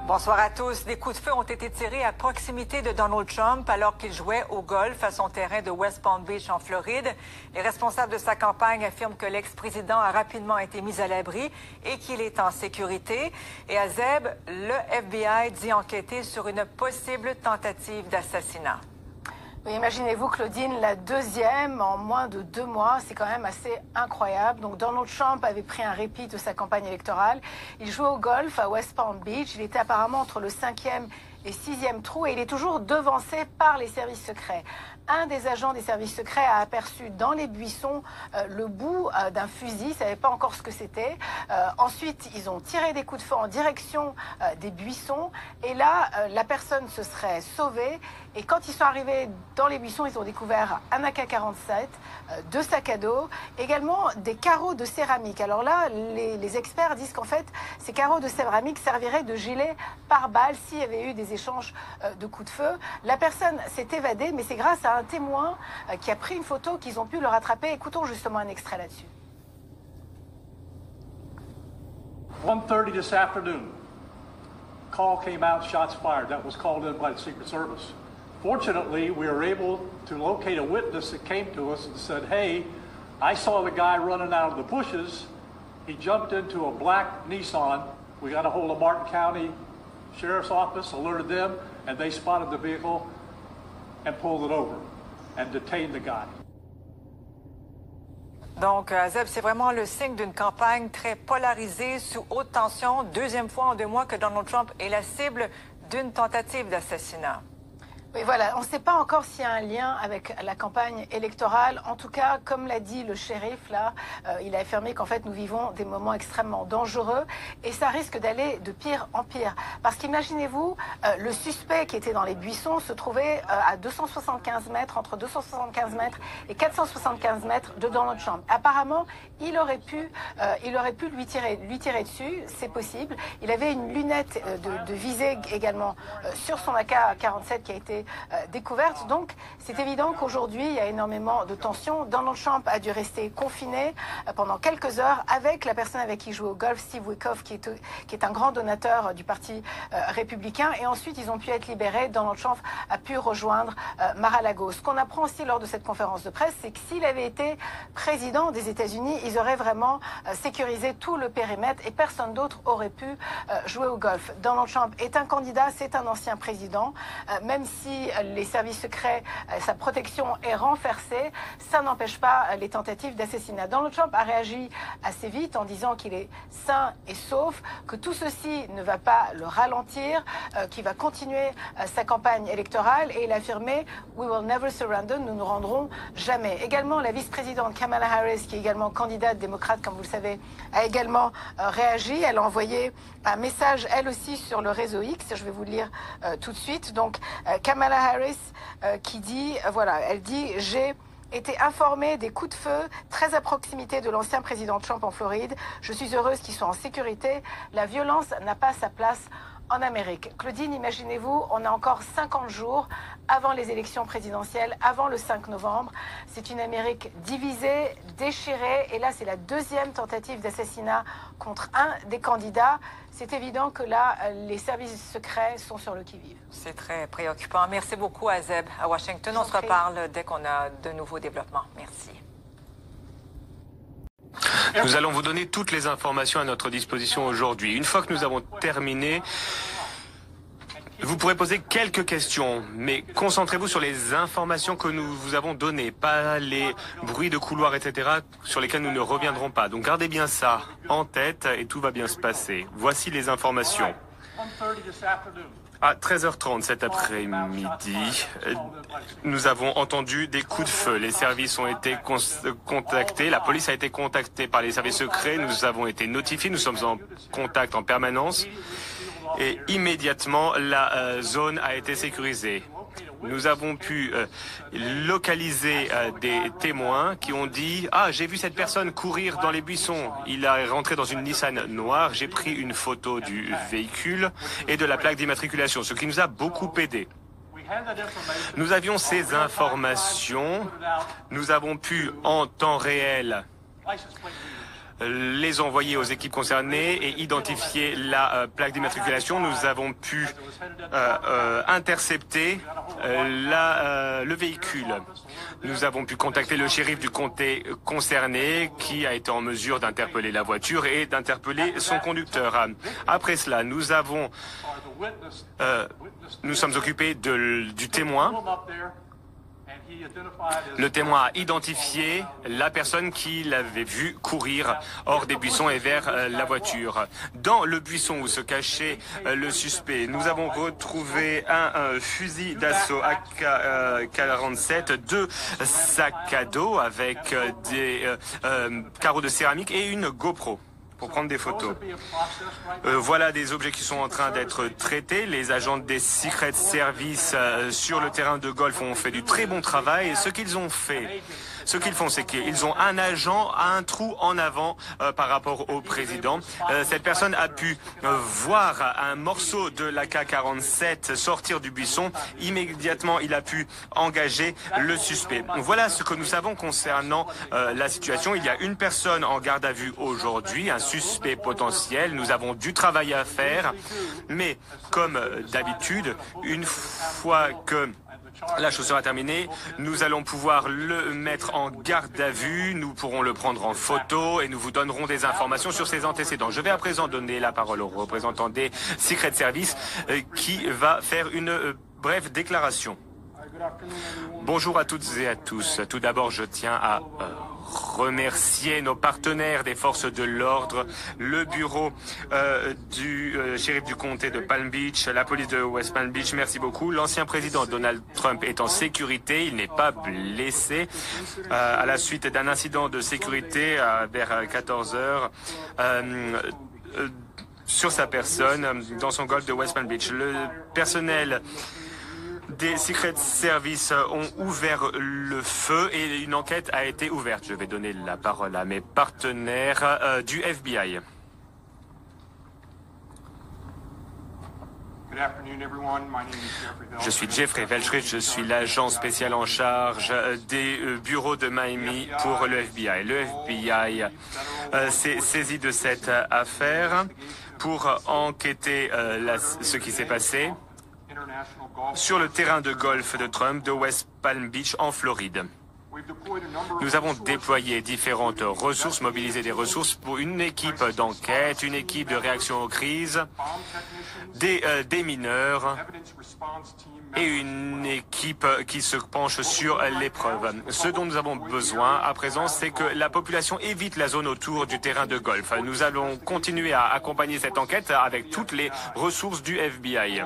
Bonsoir à tous. Des coups de feu ont été tirés à proximité de Donald Trump alors qu'il jouait au golf à son terrain de West Palm Beach en Floride. Les responsables de sa campagne affirment que l'ex-président a rapidement été mis à l'abri et qu'il est en sécurité. Et à Zeb, le FBI dit enquêter sur une possible tentative d'assassinat. Oui, imaginez-vous, Claudine, la deuxième en moins de 2 mois, c'est quand même assez incroyable. Donc Donald Trump avait pris un répit de sa campagne électorale. Il jouait au golf à West Palm Beach. Il était apparemment entre le 5e et 6e trou et il est toujours devancé par les services secrets. Un des agents des services secrets a aperçu dans les buissons le bout d'un fusil, il ne savait pas encore ce que c'était. Ensuite, ils ont tiré des coups de feu en direction des buissons et là, la personne se serait sauvée. Et quand ils sont arrivés dans les buissons, ils ont découvert un AK-47, 2 sacs à dos, également des carreaux de céramique. Alors là, les experts disent qu'en fait, ces carreaux de céramique serviraient de gilet pare-balles s'il y avait eu des échanges de coups de feu. La personne s'est évadée, mais c'est grâce à un témoin qui a pris une photo qu'ils ont pu le rattraper. Écoutons justement un extrait là-dessus. 1:30 this afternoon, call came out, shots fired. That was called in by the Secret Service. Fortunately, we were able to locate a witness that came to us and said, hey, I saw the guy running out of the bushes. He jumped into a black Nissan. We got a hold of Martin County Sheriff's Office, alerted them, and they spotted the vehicle and pulled it over and detained the guy. Donc, Zeb, c'est vraiment le signe d'une campagne très polarisée, sous haute tension. Deuxième fois en 2 mois que Donald Trump est la cible d'une tentative d'assassinat. Oui, voilà, on ne sait pas encore s'il y a un lien avec la campagne électorale. En tout cas, comme l'a dit le shérif, là, il a affirmé qu'en fait, nous vivons des moments extrêmement dangereux et ça risque d'aller de pire en pire. Parce qu'imaginez-vous, le suspect qui était dans les buissons se trouvait à 275 mètres, entre 275 mètres et 475 mètres de Donald Trump. Apparemment, il aurait pu lui tirer dessus, c'est possible. Il avait une lunette de visée également sur son AK-47 qui a été découverte. Donc, c'est évident qu'aujourd'hui, il y a énormément de tensions. Donald Trump a dû rester confiné pendant quelques heures avec la personne avec qui il joue au golf, Steve Witkoff, qui est un grand donateur du Parti républicain. Et ensuite, ils ont pu être libérés. Donald Trump a pu rejoindre Mar-a-Lago. Ce qu'on apprend aussi lors de cette conférence de presse, c'est que s'il avait été président des États-Unis, ils auraient vraiment sécurisé tout le périmètre et personne d'autre aurait pu jouer au golf. Donald Trump est un candidat, c'est un ancien président, même si les services secrets, sa protection est renforcée, ça n'empêche pas les tentatives d'assassinat. Donald Trump a réagi assez vite en disant qu'il est sain et sauf, que tout ceci ne va pas le ralentir, qu'il va continuer sa campagne électorale et il a affirmé « We will never surrender », nous ne nous rendrons jamais. Également, la vice-présidente Kamala Harris, qui est également candidate démocrate, comme vous le savez, a également réagi. Elle a envoyé un message, elle aussi, sur le réseau X. Je vais vous le lire tout de suite. Donc, Kamala Harris qui dit, voilà, elle dit « J'ai été informée des coups de feu très à proximité de l'ancien président Trump en Floride. Je suis heureuse qu'ils soient en sécurité. La violence n'a pas sa place en Amérique. » Claudine, imaginez-vous, on a encore 50 jours avant les élections présidentielles, avant le 5 novembre. C'est une Amérique divisée, déchirée, et là, c'est la deuxième tentative d'assassinat contre un des candidats. C'est évident que là, les services secrets sont sur le qui-vive. C'est très préoccupant. Merci beaucoup, Azeb. À Washington, on se reparle dès qu'on a de nouveaux développements. Merci. Nous allons vous donner toutes les informations à notre disposition aujourd'hui. Une fois que nous avons terminé, vous pourrez poser quelques questions, mais concentrez-vous sur les informations que nous vous avons données, pas les bruits de couloir, etc., sur lesquels nous ne reviendrons pas. Donc gardez bien ça en tête et tout va bien se passer. Voici les informations. À 13h30 cet après-midi, nous avons entendu des coups de feu. Les services ont été contactés, la police a été contactée par les services secrets, nous avons été notifiés, nous sommes en contact en permanence et immédiatement la zone a été sécurisée. Nous avons pu localiser des témoins qui ont dit « Ah, j'ai vu cette personne courir dans les buissons. Il est rentré dans une Nissan noire. J'ai pris une photo du véhicule et de la plaque d'immatriculation, ce qui nous a beaucoup aidé. » Nous avions ces informations. Nous avons pu, en temps réel, les envoyer aux équipes concernées et identifier la plaque d'immatriculation. Nous avons pu intercepter le véhicule. Nous avons pu contacter le shérif du comté concerné qui a été en mesure d'interpeller la voiture et d'interpeller son conducteur. Après cela, nous sommes occupés du témoin. Le témoin a identifié la personne qui l'avait vu courir hors des buissons et vers la voiture. Dans le buisson où se cachait le suspect, nous avons retrouvé un fusil d'assaut AK-47, 2 sacs à dos avec des carreaux de céramique et une GoPro pour prendre des photos. Voilà des objets qui sont en train d'être traités. Les agents des Secret Service sur le terrain de golf ont fait du très bon travail. Et ce qu'ils font, c'est qu'ils ont un agent à un trou en avant par rapport au président. Cette personne a pu voir un morceau de l'AK-47 sortir du buisson. Immédiatement, il a pu engager le suspect. Voilà ce que nous savons concernant la situation. Il y a une personne en garde à vue aujourd'hui, un suspect potentiel. Nous avons du travail à faire, mais comme d'habitude, une fois que la chose sera terminée, nous allons pouvoir le mettre en garde à vue, nous pourrons le prendre en photo et nous vous donnerons des informations sur ses antécédents. Je vais à présent donner la parole au représentant des Secret Service qui va faire une brève déclaration. Bonjour à toutes et à tous. Tout d'abord, je tiens à remercier nos partenaires des forces de l'ordre, le bureau du shérif du comté de Palm Beach, la police de West Palm Beach, merci beaucoup. L'ancien président Donald Trump est en sécurité, il n'est pas blessé à la suite d'un incident de sécurité vers 14 heures. Sur sa personne dans son golf de West Palm Beach. Le personnel des Secret Service ont ouvert le feu et une enquête a été ouverte. Je vais donner la parole à mes partenaires du FBI. Je suis Jeffrey Veltridge, je suis l'agent spécial en charge des bureaux de Miami pour le FBI. Le FBI s'est saisi de cette affaire pour enquêter ce qui s'est passé sur le terrain de golf de Trump de West Palm Beach en Floride. Nous avons déployé différentes ressources, mobilisé des ressources pour une équipe d'enquête, une équipe de réaction aux crises, des mineurs et une équipe qui se penche sur les preuves. Ce dont nous avons besoin à présent, c'est que la population évite la zone autour du terrain de golf. Nous allons continuer à accompagner cette enquête avec toutes les ressources du FBI.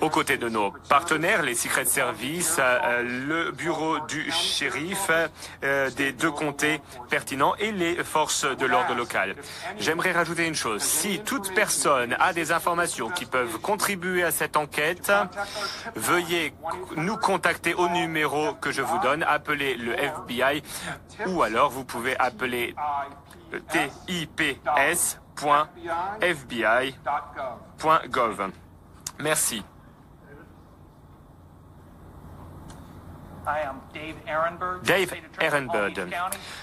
Aux côtés de nos partenaires, les Secret Service, le bureau du shérif des deux comtés pertinents et les forces de l'ordre local. J'aimerais rajouter une chose. Si toute personne a des informations qui peuvent contribuer à cette enquête, veuillez nous contacter au numéro que je vous donne, appelez le FBI ou alors vous pouvez appeler tips.fbi.gov. Merci. Dave Ehrenberg,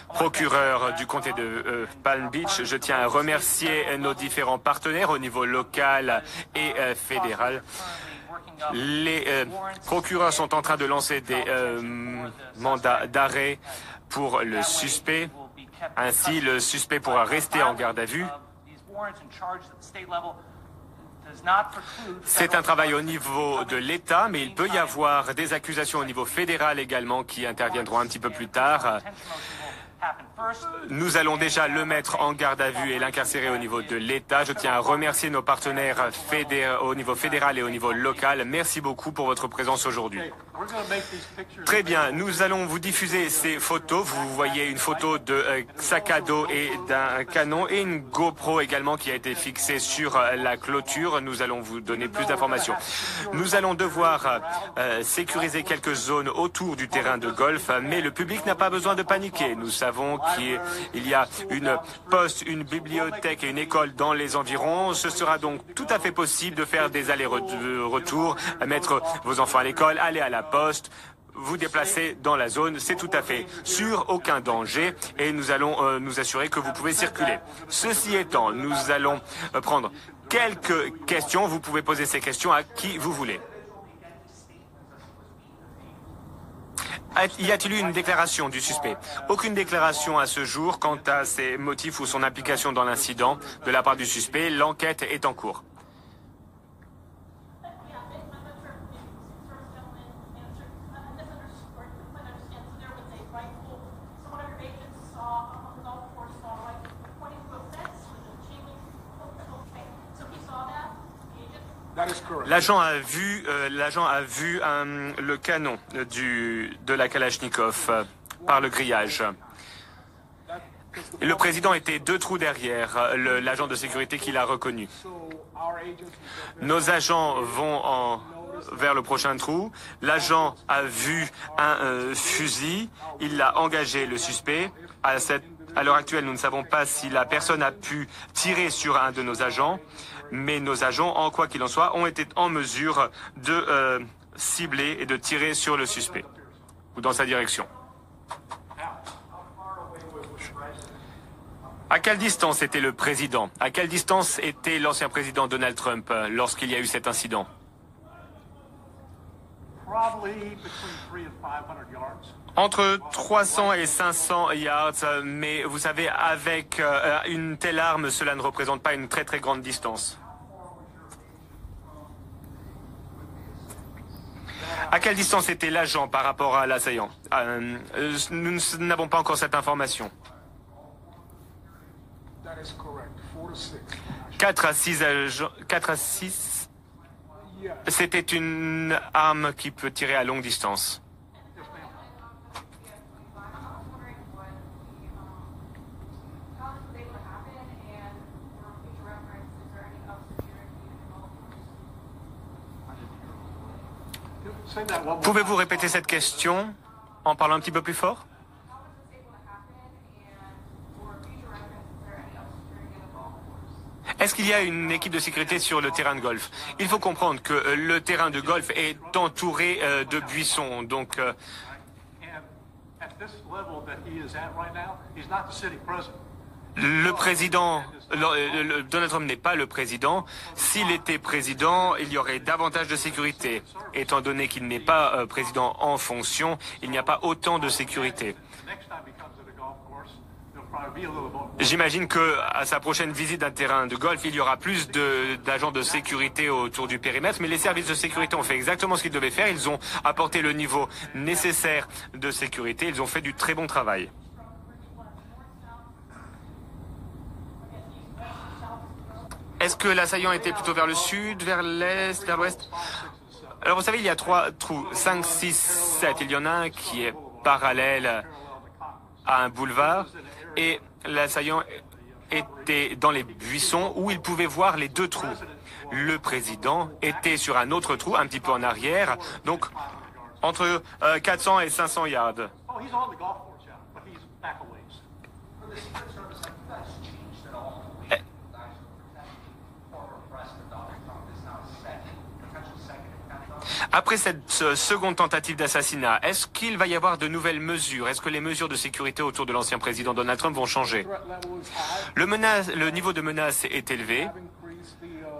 procureur du comté de Palm Beach. Je tiens à remercier nos différents partenaires au niveau local et fédéral. Les procureurs sont en train de lancer des mandats d'arrêt pour le suspect. Ainsi, le suspect pourra rester en garde à vue. C'est un travail au niveau de l'État, mais il peut y avoir des accusations au niveau fédéral également qui interviendront un petit peu plus tard. Nous allons déjà le mettre en garde à vue et l'incarcérer au niveau de l'État. Je tiens à remercier nos partenaires au niveau fédéral et au niveau local. Merci beaucoup pour votre présence aujourd'hui. Très bien, nous allons vous diffuser ces photos. Vous voyez une photo de sac à dos et d'un canon et une GoPro également qui a été fixée sur la clôture. Nous allons vous donner plus d'informations. Nous allons devoir sécuriser quelques zones autour du terrain de golf, mais le public n'a pas besoin de paniquer. Nous savons qu'il y a une poste, une bibliothèque et une école dans les environs. Ce sera donc tout à fait possible de faire des allers-retours, mettre vos enfants à l'école, aller à la poste, vous déplacer dans la zone. C'est tout à fait sûr, aucun danger, et nous allons nous assurer que vous pouvez circuler. Ceci étant, nous allons prendre quelques questions. Vous pouvez poser ces questions à qui vous voulez. Y a-t-il eu une déclaration du suspect? Aucune déclaration à ce jour quant à ses motifs ou son implication dans l'incident de la part du suspect. L'enquête est en cours. L'agent a vu le canon de la Kalachnikov par le grillage. Le président était 2 trous derrière l'agent de sécurité qui l'a reconnu. Nos agents vont vers le prochain trou. L'agent a vu un fusil. Il a engagé le suspect. À l'heure actuelle, nous ne savons pas si la personne a pu tirer sur un de nos agents, mais nos agents, en quoi qu'il en soit, ont été en mesure de cibler et de tirer sur le suspect ou dans sa direction. À quelle distance était le président? À quelle distance était l'ancien président Donald Trump lorsqu'il y a eu cet incident? Entre 300 et 500 yards, mais vous savez, avec une telle arme, cela ne représente pas une très très grande distance. À quelle distance était l'agent par rapport à l'assaillant? Nous n'avons pas encore cette information. 4 à 6 agents, 4 à 6, c'était une arme qui peut tirer à longue distance. Pouvez-vous répéter cette question en parlant un petit peu plus fort? Est-ce qu'il y a une équipe de sécurité sur le terrain de golf? Il faut comprendre que le terrain de golf est entouré de buissons, donc le président, Donald Trump n'est pas le président. S'il était président, il y aurait davantage de sécurité. Étant donné qu'il n'est pas président en fonction, il n'y a pas autant de sécurité. J'imagine qu'à sa prochaine visite d'un terrain de golf, il y aura plus d'agents de sécurité autour du périmètre, mais les services de sécurité ont fait exactement ce qu'ils devaient faire. Ils ont apporté le niveau nécessaire de sécurité. Ils ont fait du très bon travail. Est-ce que l'assaillant était plutôt vers le sud, vers l'est, vers l'ouest? Alors vous savez, il y a 3 trous, 5, 6, 7. Il y en a un qui est parallèle à un boulevard et l'assaillant était dans les buissons où il pouvait voir les 2 trous. Le président était sur un autre trou, un petit peu en arrière, donc entre 400 et 500 yards. Après cette seconde tentative d'assassinat, est-ce qu'il va y avoir de nouvelles mesures? Est-ce que les mesures de sécurité autour de l'ancien président Donald Trump vont changer? Le niveau de menace est élevé.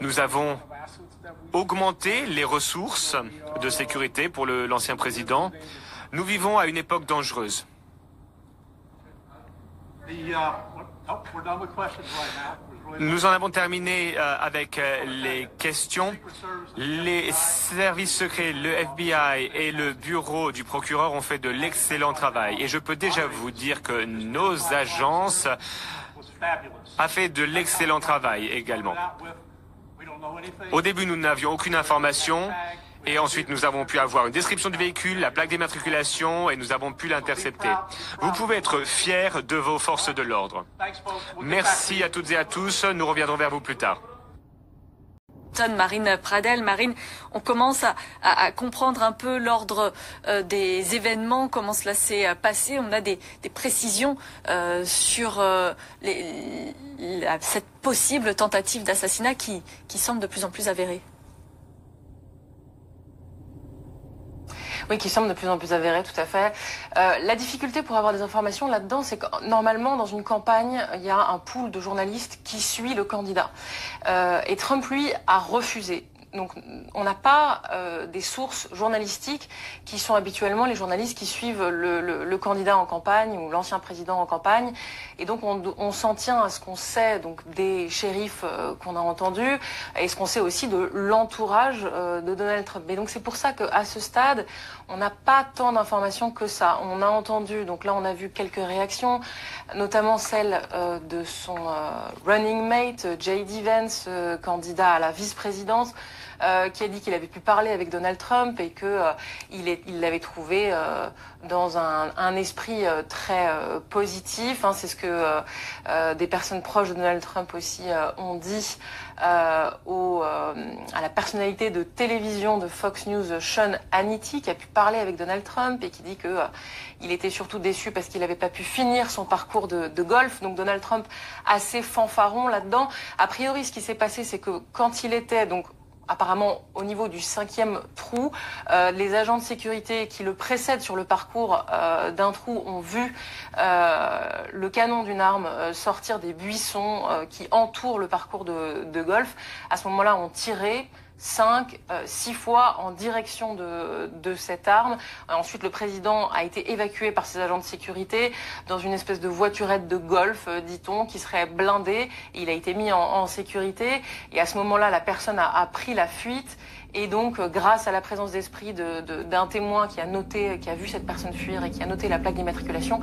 Nous avons augmenté les ressources de sécurité pour l'ancien président. Nous vivons à une époque dangereuse. Nous en avons terminé avec les questions. Les services secrets, le FBI et le bureau du procureur ont fait de l'excellent travail. Et je peux déjà vous dire que nos agences ont fait de l'excellent travail également. Au début, nous n'avions aucune information. Et ensuite, nous avons pu avoir une description du véhicule, la plaque d'immatriculation, et nous avons pu l'intercepter. Vous pouvez être fiers de vos forces de l'ordre. Merci à toutes et à tous. Nous reviendrons vers vous plus tard. Marine Pradel. Marine, on commence à comprendre un peu l'ordre des événements, comment cela s'est passé. On a des précisions sur cette possible tentative d'assassinat qui semble de plus en plus avérée. Oui, qui semble de plus en plus avéré, tout à fait. La difficulté pour avoir des informations là-dedans, c'est que normalement, dans une campagne, il y a un pool de journalistes qui suit le candidat. Et Trump, lui, a refusé. Donc, on n'a pas des sources journalistiques qui sont habituellement les journalistes qui suivent le candidat en campagne ou l'ancien président en campagne. Et donc, on s'en tient à ce qu'on sait donc des shérifs qu'on a entendus et ce qu'on sait aussi de l'entourage de Donald Trump. Et donc, c'est pour ça qu'à ce stade, on n'a pas tant d'informations que ça. On a entendu, donc là, on a vu quelques réactions, notamment celle de son running mate, J.D. Vance, candidat à la vice-présidence, qui a dit qu'il avait pu parler avec Donald Trump et que il l'avait trouvé dans un esprit très positif. Hein, c'est ce que des personnes proches de Donald Trump aussi ont dit à la personnalité de télévision de Fox News, Sean Hannity, qui a pu parler avec Donald Trump et qui dit que il était surtout déçu parce qu'il n'avait pas pu finir son parcours de golf. Donc Donald Trump assez fanfaron là-dedans. A priori, ce qui s'est passé, c'est que quand il était donc apparemment au niveau du 5e trou, les agents de sécurité qui le précèdent sur le parcours d'un trou ont vu le canon d'une arme sortir des buissons qui entourent le parcours de golf. À ce moment-là, on tirait 6 fois en direction de cette arme. Ensuite, le président a été évacué par ses agents de sécurité dans une espèce de voiturette de golf, dit-on, qui serait blindée. Il a été mis en sécurité. Et à ce moment-là, la personne a pris la fuite. Et donc, grâce à la présence d'esprit d'un témoin qui a vu cette personne fuir et qui a noté la plaque d'immatriculation,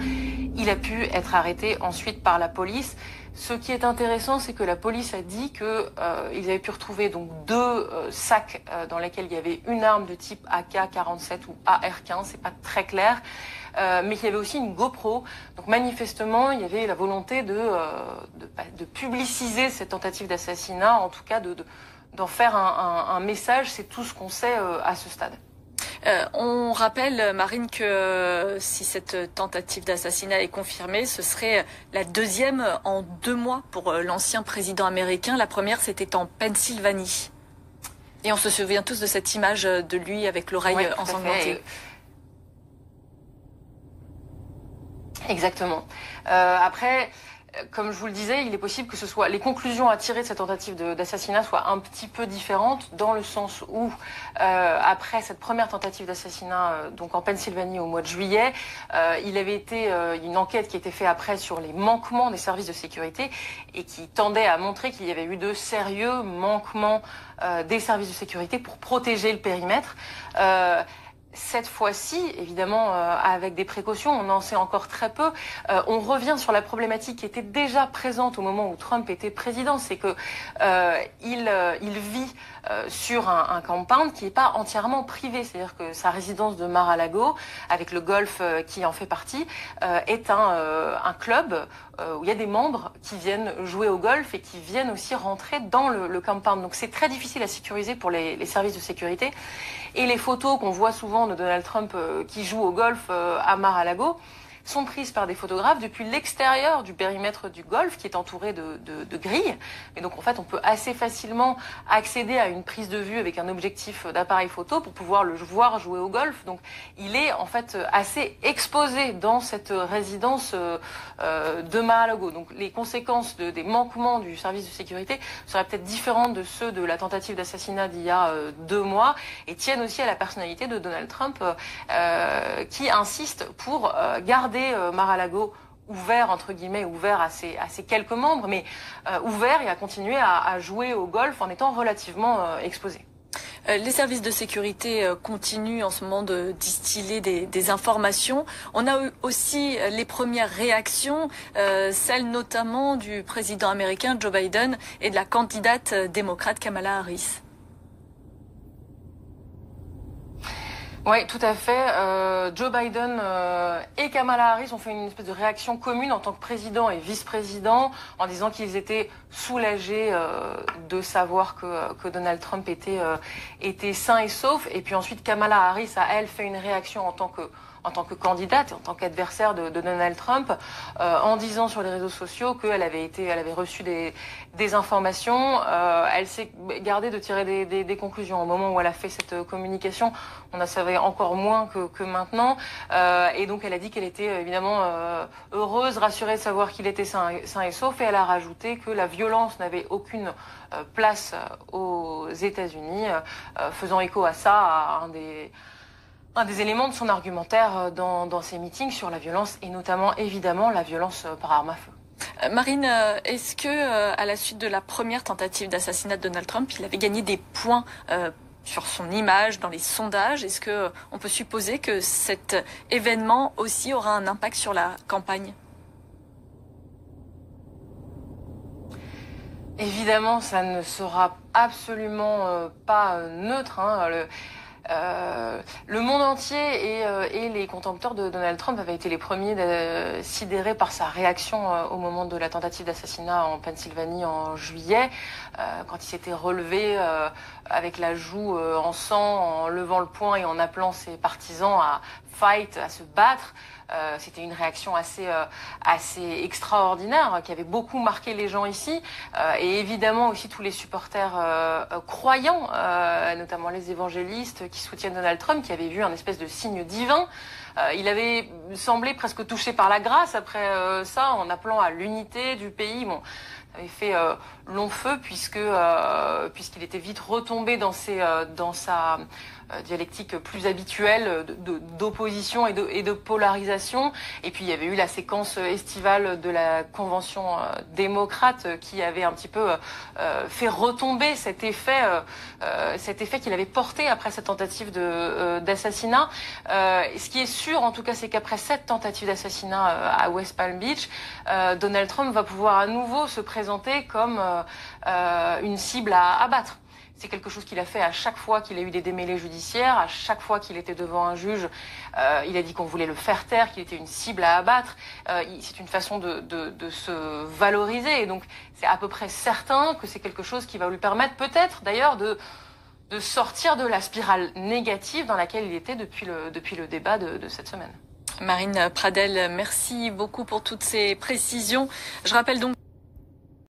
il a pu être arrêté ensuite par la police. Ce qui est intéressant, c'est que la police a dit que ils avaient pu retrouver donc 2 sacs dans lesquels il y avait une arme de type AK-47 ou AR-15, c'est pas très clair, mais qu'il y avait aussi une GoPro. Donc manifestement, il y avait la volonté de publiciser cette tentative d'assassinat, en tout cas d'en faire un message. C'est tout ce qu'on sait à ce stade. On rappelle, Marine, que si cette tentative d'assassinat est confirmée, ce serait la 2e en 2 mois pour l'ancien président américain. La première, c'était en Pennsylvanie. Et on se souvient tous de cette image de lui avec l'oreille ensanglantée. Exactement. Après, comme je vous le disais, il est possible que ce soit les conclusions à tirer de cette tentative d'assassinat soient un petit peu différentes, dans le sens où après cette première tentative d'assassinat, donc en Pennsylvanie au mois de juillet, il avait été une enquête qui a été faite après sur les manquements des services de sécurité et qui tendait à montrer qu'il y avait eu de sérieux manquements des services de sécurité pour protéger le périmètre. Cette fois-ci, évidemment, avec des précautions, on en sait encore très peu. On revient sur la problématique qui était déjà présente au moment où Trump était président, c'est que il vit sur un compound qui n'est pas entièrement privé, c'est-à-dire que sa résidence de Mar-a-Lago, avec le golf qui en fait partie, est un club où il y a des membres qui viennent jouer au golf et qui viennent aussi rentrer dans le compound. Donc c'est très difficile à sécuriser pour les services de sécurité. Et les photos qu'on voit souvent de Donald Trump qui joue au golf à Mar-a-Lago sont prises par des photographes depuis l'extérieur du périmètre du golf qui est entouré de grilles. Et donc en fait on peut assez facilement accéder à une prise de vue avec un objectif d'appareil photo pour pouvoir le voir jouer au golf. Donc il est en fait assez exposé dans cette résidence de Mar-a-Lago. Donc les conséquences des manquements du service de sécurité seraient peut-être différentes de ceux de la tentative d'assassinat d'il y a 2 mois et tiennent aussi à la personnalité de Donald Trump qui insiste pour garder Mar-a-Lago ouvert, entre guillemets, ouvert à ses quelques membres, mais ouvert et à continuer à jouer au golf en étant relativement exposé. Les services de sécurité continuent en ce moment de distiller des informations. On a eu aussi les premières réactions, celles notamment du président américain Joe Biden et de la candidate démocrate Kamala Harris. Oui, tout à fait. Joe Biden et Kamala Harris ont fait une espèce de réaction commune en tant que président et vice-président en disant qu'ils étaient soulagés de savoir que Donald Trump était sain et sauf. Et puis ensuite, Kamala Harris a, elle, fait une réaction en tant en tant que candidate et en tant qu'adversaire de Donald Trump, en disant sur les réseaux sociaux qu'elle avait reçu des informations. Elle s'est gardée de tirer des conclusions. Au moment où elle a fait cette communication, on en savait encore moins que maintenant. Et donc elle a dit qu'elle était évidemment heureuse, rassurée de savoir qu'il était sain et sauf. Et elle a rajouté que la violence n'avait aucune place aux États-Unis, faisant écho à ça, à un des éléments de son argumentaire dans ses meetings sur la violence et notamment évidemment la violence par arme à feu. Marine, est-ce que à la suite de la première tentative d'assassinat de Donald Trump, il avait gagné des points sur son image dans les sondages? Est-ce que on peut supposer que cet événement aussi aura un impact sur la campagne? Évidemment, ça ne sera absolument pas neutre. Le monde entier et les contempteurs de Donald Trump avaient été les premiers sidérés par sa réaction au moment de la tentative d'assassinat en Pennsylvanie en juillet, quand il s'était relevé avec la joue en sang, en levant le poing et en appelant ses partisans à fight, à se battre. C'était une réaction assez extraordinaire qui avait beaucoup marqué les gens ici et évidemment aussi tous les supporters croyants, notamment les évangélistes qui soutiennent Donald Trump, qui avaient vu un espèce de signe divin. Il avait semblé presque touché par la grâce après ça, en appelant à l'unité du pays. Bon, ça avait fait long feu puisqu'il était vite retombé dans sa dialectique plus habituelle d'opposition et de polarisation. Et puis il y avait eu la séquence estivale de la convention démocrate qui avait un petit peu fait retomber cet effet qu'il avait porté après cette tentative d'assassinat. Ce qui est sûr, en tout cas, c'est qu'après cette tentative d'assassinat à West Palm Beach, Donald Trump va pouvoir à nouveau se présenter comme une cible à abattre. C'est quelque chose qu'il a fait à chaque fois qu'il a eu des démêlés judiciaires, à chaque fois qu'il était devant un juge. Il a dit qu'on voulait le faire taire, qu'il était une cible à abattre. C'est une façon de se valoriser. Et donc, c'est à peu près certain que c'est quelque chose qui va lui permettre peut-être d'ailleurs de sortir de la spirale négative dans laquelle il était depuis le débat de cette semaine. Marine Pradel, merci beaucoup pour toutes ces précisions. Je rappelle donc